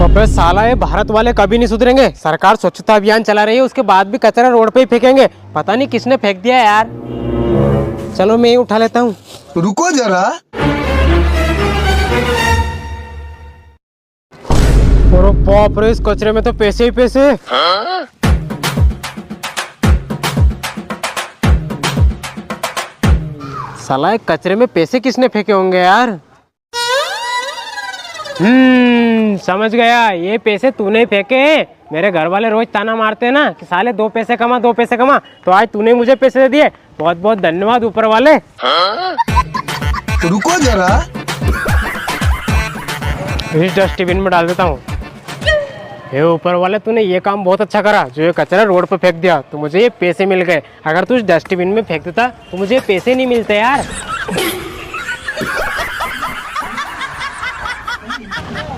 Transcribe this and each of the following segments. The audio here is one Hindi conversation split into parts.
अबे साला, ये भारत वाले कभी नहीं सुधरेंगे। सरकार स्वच्छता अभियान चला रही है, उसके बाद भी कचरा रोड पे ही फेंकेंगे। पता नहीं किसने फेंक दिया यार। चलो मैं ही उठा लेता हूँ। रुको जरा। अरे बाप रे, इस कचरे में तो पैसे ही पैसे। साला, एक कचरे में पैसे किसने फेंके होंगे यार। समझ गया, ये पैसे तूने ही फेंके हैं। मेरे घर वाले रोज ताना मारते हैं ना कि साले 2 पैसे कमा 2 पैसे कमा, तो आज तूने मुझे पैसे दे दिए। बहुत बहुत धन्यवाद ऊपर वाले। रुको जरा। इस डस्टबिन में डाल देता हूँ। हे ऊपर वाले, तूने ये काम बहुत अच्छा करा, जो ये कचरा रोड पे फेंक दिया तो मुझे ये पैसे मिल गए। अगर तू इस डस्टबिन में फेंक देता तो मुझे पैसे नहीं मिलते यार।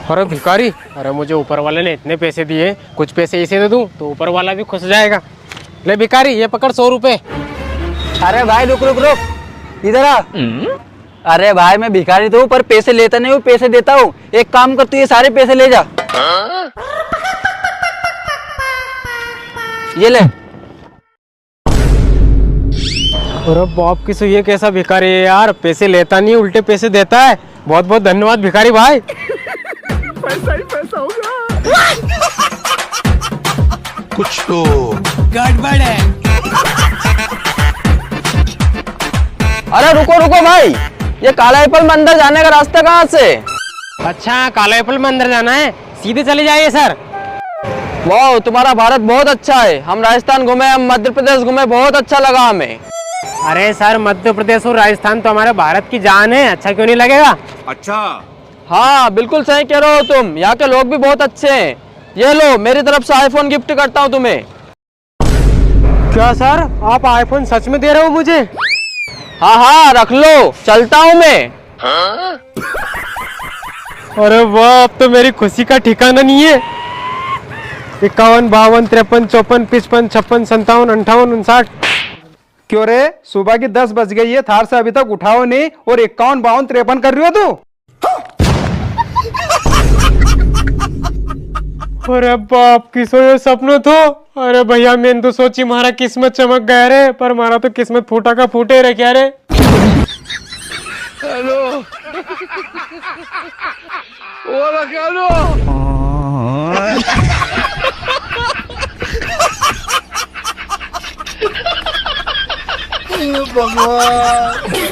अरे भिखारी, अरे मुझे ऊपर वाले ने इतने पैसे दिए, कुछ पैसे इसे दे दूं तो ऊपर वाला भी खुश हो जाएगा। ले भिखारी, ये पकड़ 100 रुपए। अरे भाई रुक रुक रुक, इधर आ। अरे भाई, मैं भिखारी तो हूँ पर पैसे लेता नहीं हूँ, पैसे देता हूँ। एक काम कर, तू ये सारे पैसे ले जा। ये ले। अरे बाप की सो, ये कैसा भिखारी है यार, पैसे लेता नहीं उल्टे पैसे देता है। बहुत बहुत धन्यवाद भिखारी भाई। पैसा ही पैसा होगा। कुछ तो गड़बड़ है। अरे रुको रुको भाई, ये काला एप्पल में अंदर जाने का रास्ता कहाँ से? अच्छा, काला एप्पल में अंदर जाना है, सीधे चले जाइए सर। वाह, तुम्हारा भारत बहुत अच्छा है। हम राजस्थान घूमे, हम मध्य प्रदेश घूमे, बहुत अच्छा लगा हमें। अरे सर, मध्य प्रदेश और राजस्थान तो हमारे भारत की जान है, अच्छा क्यों नहीं लगेगा। अच्छा। हाँ बिल्कुल सही कह रहे हो तुम, यहाँ के लोग भी बहुत अच्छे हैं। ये लो, मेरी तरफ से आईफोन गिफ्ट करता हूँ तुम्हें। क्या सर, आप आईफोन सच में दे रहे हो मुझे? हाँ हाँ, रख लो, चलता हूँ मैं। अरे वाह, अब तो मेरी खुशी का ठिकाना नहीं है। 51, 52, 53, 54, 55, 56, 57, 58, 59। क्यों रे, सुबह की 10 बज गई है, थार से अभी तक उठाओ नहीं और 51, 52, 53 कर रही हो तू? अरे बाप की सो, ये सपना तो। अरे भैया, मैंने तो सोची मारा किस्मत चमक गया रे, पर मारा तो किस्मत फूटा का फूटे रे। क्या रे? हेलो। ओला हेलो। भगवान।